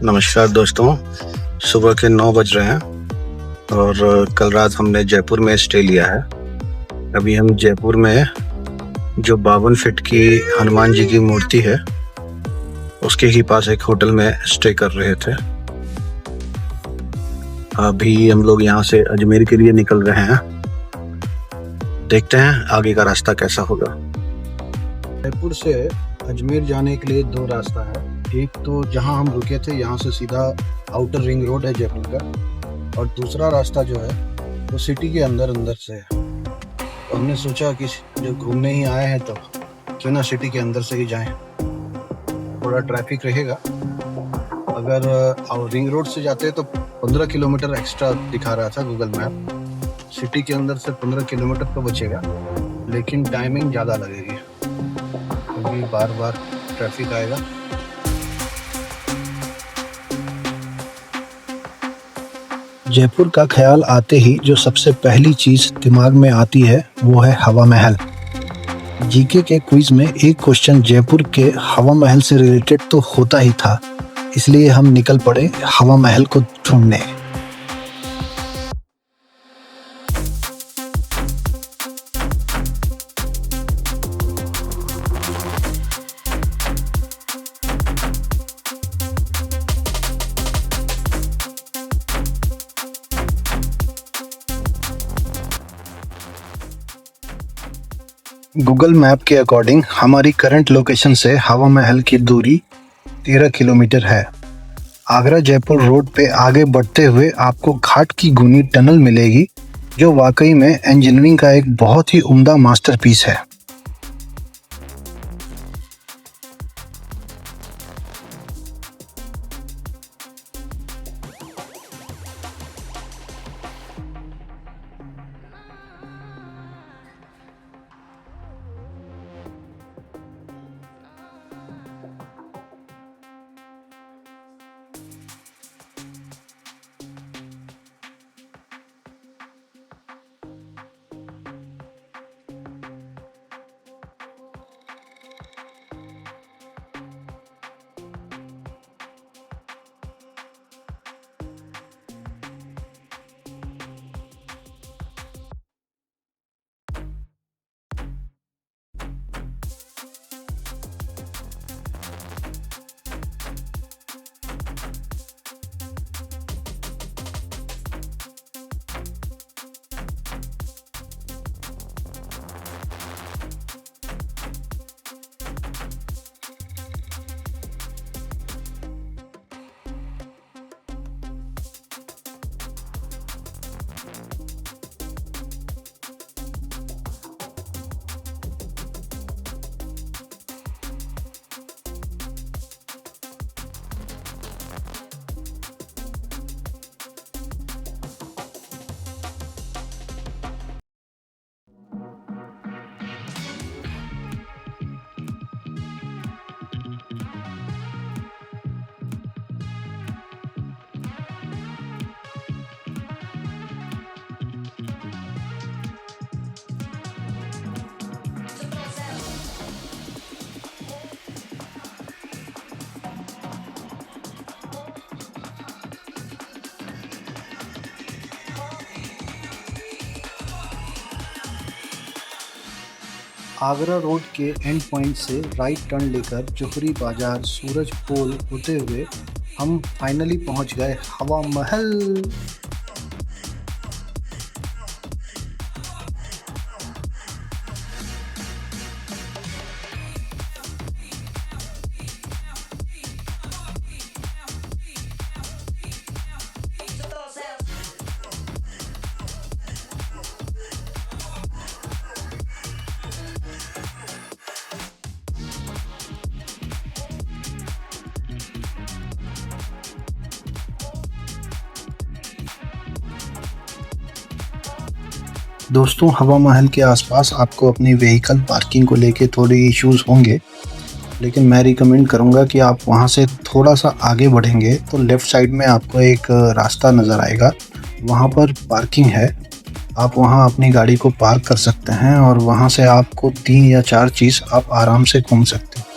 नमस्कार दोस्तों, सुबह के 9 बज रहे हैं और कल रात हमने जयपुर में स्टे लिया है। अभी हम जयपुर में जो 52 फीट की हनुमान जी की मूर्ति है उसके ही पास एक होटल में स्टे कर रहे थे। अभी हम लोग यहाँ से अजमेर के लिए निकल रहे हैं। देखते हैं आगे का रास्ता कैसा होगा। जयपुर से अजमेर जाने के लिए 2 रास्ता है। एक तो जहां हम रुके थे यहाँ से सीधा आउटर रिंग रोड है जयपुर का, और दूसरा रास्ता जो है वो सिटी के अंदर से है। तो हमने सोचा कि जब घूमने ही आए हैं तो क्यों ना सिटी के अंदर से ही जाएं। थोड़ा ट्रैफिक रहेगा। अगर रिंग रोड से जाते तो 15 किलोमीटर एक्स्ट्रा दिखा रहा था गूगल मैप। सिटी के अंदर से 15 किलोमीटर तो बचेगा, लेकिन टाइमिंग ज़्यादा लगेगी क्योंकि बार ट्रैफिक आएगा। जयपुर का ख्याल आते ही जो सबसे पहली चीज़ दिमाग में आती है वो है हवा महल। जीके के क्विज में एक क्वेश्चन जयपुर के हवा महल से रिलेटेड तो होता ही था, इसलिए हम निकल पड़े हवा महल को ढूंढने। गूगल मैप के अकॉर्डिंग हमारी करंट लोकेशन से हवा महल की दूरी 13 किलोमीटर है। आगरा जयपुर रोड पे आगे बढ़ते हुए आपको घाट की गुनी टनल मिलेगी, जो वाकई में इंजीनियरिंग का एक बहुत ही उम्दा मास्टरपीस है। आगरा रोड के एंड पॉइंट से राइट टर्न लेकर जोहरी बाजार सूरज पोल होते हुए हम फाइनली पहुंच गए हवा महल। दोस्तों, हवा महल के आसपास आपको अपनी व्हीकल पार्किंग को लेके थोड़े इश्यूज होंगे, लेकिन मैं रिकमेंड करूंगा कि आप वहां से थोड़ा सा आगे बढ़ेंगे तो लेफ़्ट साइड में आपको एक रास्ता नज़र आएगा, वहां पर पार्किंग है। आप वहां अपनी गाड़ी को पार्क कर सकते हैं और वहां से आपको 3 या 4 चीज़ आप आराम से घूम सकते हैं।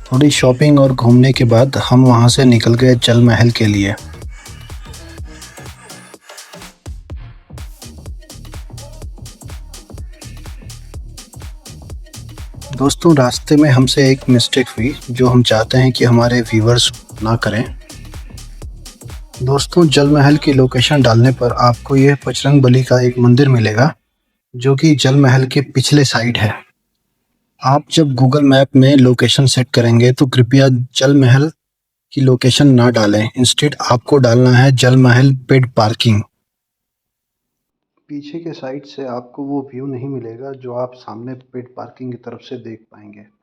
थोड़ी शॉपिंग और घूमने के बाद हम वहां से निकल गए जल महल के लिए। दोस्तों, रास्ते में हमसे एक मिस्टेक हुई जो हम चाहते हैं कि हमारे व्यूअर्स ना करें। दोस्तों, जल महल की लोकेशन डालने पर आपको यह बजरंग बली का एक मंदिर मिलेगा जो कि जल महल के पिछले साइड है। आप जब गूगल मैप में लोकेशन सेट करेंगे तो कृपया जल महल की लोकेशन ना डालें। इंस्टेड आपको डालना है जल महल पेड पार्किंग। पीछे के साइड से आपको वो व्यू नहीं मिलेगा जो आप सामने पेड पार्किंग की तरफ से देख पाएंगे।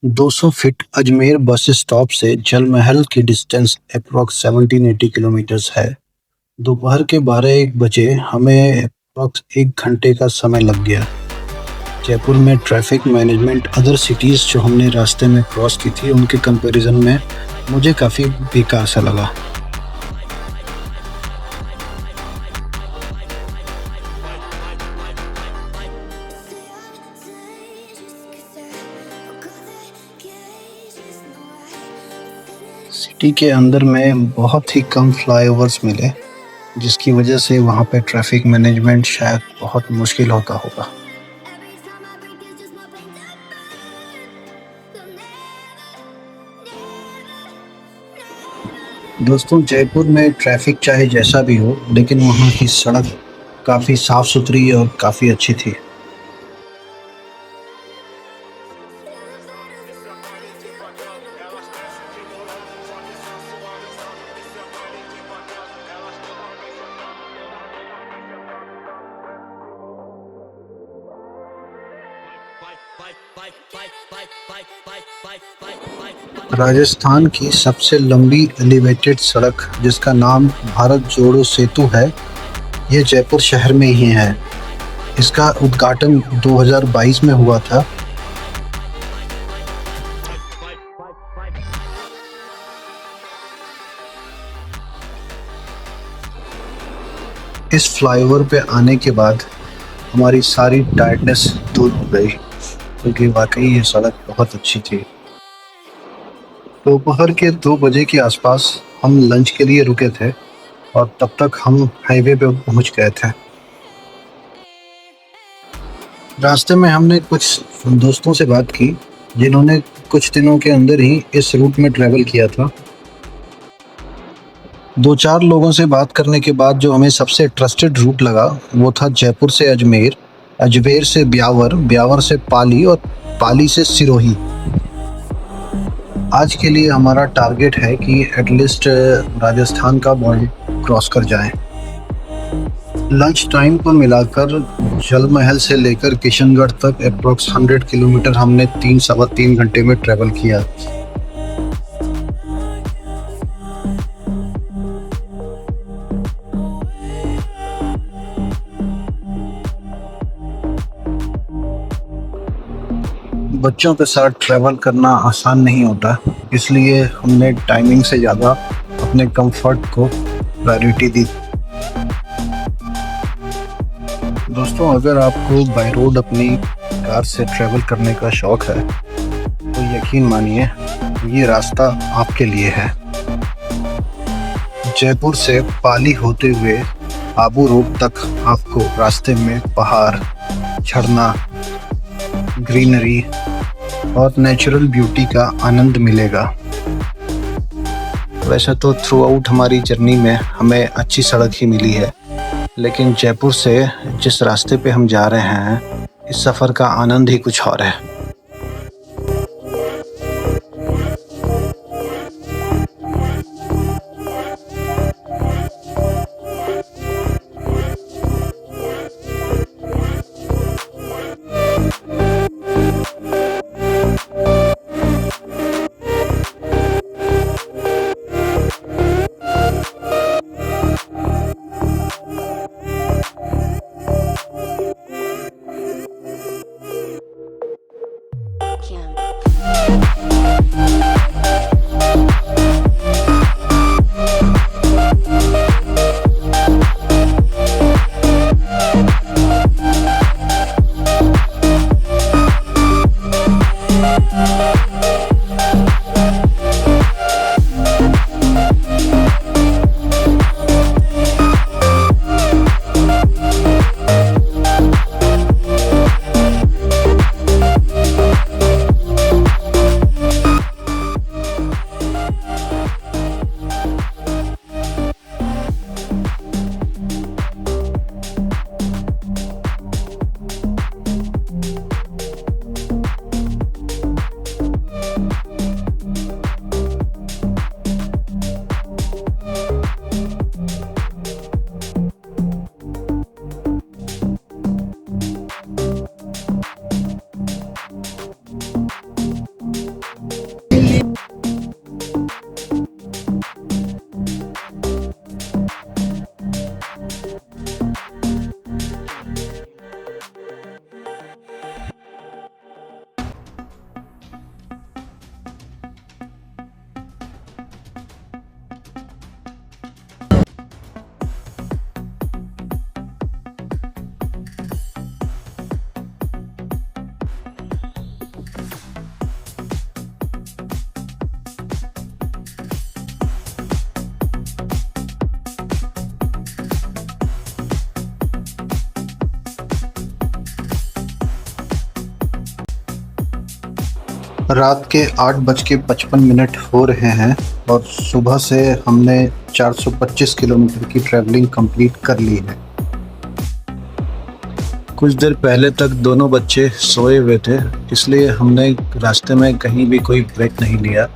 दो 200 फीट अजमेर बस स्टॉप से जल महल की डिस्टेंस अप्रॉक्स 1780 किलोमीटर्स है। दोपहर के 12-1 बजे हमें अप्रॉक्स 1 घंटे का समय लग गया। जयपुर में ट्रैफिक मैनेजमेंट अदर सिटीज़ जो हमने रास्ते में क्रॉस की थी उनके कंपैरिजन में मुझे काफ़ी बेकार सा लगा। सिटी के अंदर में बहुत ही कम फ्लाईओवर्स मिले, जिसकी वजह से वहाँ पे ट्रैफिक मैनेजमेंट शायद बहुत मुश्किल होता होगा। दोस्तों, जयपुर में ट्रैफिक चाहे जैसा भी हो, लेकिन वहाँ की सड़क काफ़ी साफ़ सुथरी और काफ़ी अच्छी थी। राजस्थान की सबसे लंबी एलिवेटेड सड़क जिसका नाम भारत जोड़ो सेतु है, ये जयपुर शहर में ही है। इसका उद्घाटन 2022 में हुआ था। इस फ्लाईओवर पे आने के बाद हमारी सारी टायर्डनेस दूर हो गई, क्योंकि वाकई ये सड़क बहुत अच्छी थी। दोपहर के 2 बजे के आसपास हम लंच के लिए रुके थे और तब तक हम हाईवे पे पहुंच गए थे। रास्ते में हमने कुछ दोस्तों से बात की जिन्होंने कुछ दिनों के अंदर ही इस रूट में ट्रैवल किया था। 2-4 लोगों से बात करने के बाद जो हमें सबसे ट्रस्टेड रूट लगा वो था जयपुर से अजमेर, अजमेर से ब्यावर, ब्यावर से पाली और पाली से सिरोही। आज के लिए हमारा टारगेट है कि एटलीस्ट राजस्थान का बॉर्डर क्रॉस कर जाएं। लंच टाइम को मिलाकर जल महल से लेकर किशनगढ़ तक अप्रॉक्स 100 किलोमीटर हमने 3-3.25 घंटे में ट्रैवल किया। बच्चों के साथ ट्रैवल करना आसान नहीं होता, इसलिए हमने टाइमिंग से ज़्यादा अपने कंफर्ट को प्रायोरिटी दी। दोस्तों, अगर आपको बाय रोड अपनी कार से ट्रैवल करने का शौक़ है तो यकीन मानिए ये रास्ता आपके लिए है। जयपुर से पाली होते हुए आबू रोड तक आपको रास्ते में पहाड़, झरना, ग्रीनरी और नेचुरल ब्यूटी का आनंद मिलेगा। वैसे तो थ्रू आउट हमारी जर्नी में हमें अच्छी सड़क ही मिली है, लेकिन जयपुर से जिस रास्ते पे हम जा रहे हैं, इस सफ़र का आनंद ही कुछ और है। रात के 8:55 हो रहे हैं और सुबह से हमने 425 किलोमीटर की ट्रैवलिंग कंप्लीट कर ली है। कुछ देर पहले तक दोनों बच्चे सोए हुए थे, इसलिए हमने रास्ते में कहीं भी कोई ब्रेक नहीं लिया,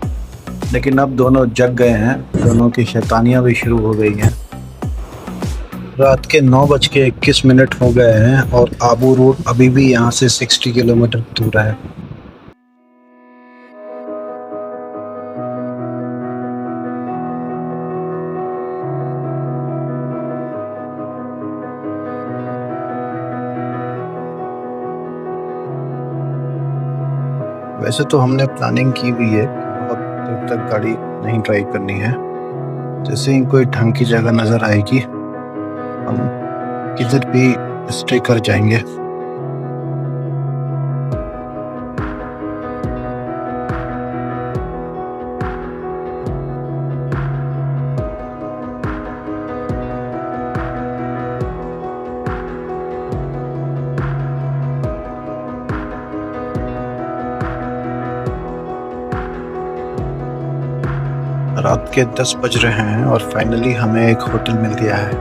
लेकिन अब दोनों जग गए हैं। दोनों की शैतानियाँ भी शुरू हो गई हैं। रात के 9:21 हो गए हैं और आबू रोड अभी भी यहाँ से 60 किलोमीटर दूर है। वैसे तो हमने प्लानिंग की हुई है, बहुत देर तक गाड़ी नहीं ड्राइव करनी है। जैसे ही कोई ढंग की जगह नज़र आएगी, हम किधर भी स्टे कर जाएंगे। रात के 10 बज रहे हैं और फाइनली हमें एक होटल मिल गया है।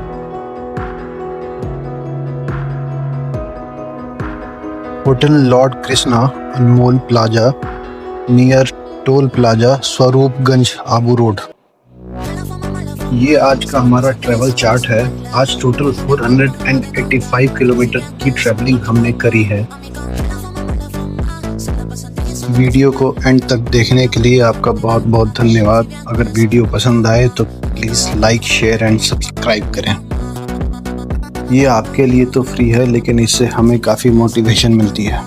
Hotel lord Krishna Anmol plaza, near toll plaza, Swarupganj, Abu road. ये आज का हमारा ट्रैवल चार्ट है। आज टोटल 485 किलोमीटर की ट्रैवलिंग हमने करी है। वीडियो को एंड तक देखने के लिए आपका बहुत बहुत धन्यवाद। अगर वीडियो पसंद आए तो please like, share and subscribe करें। ये आपके लिए तो फ्री है, लेकिन इससे हमें काफ़ी मोटिवेशन मिलती है।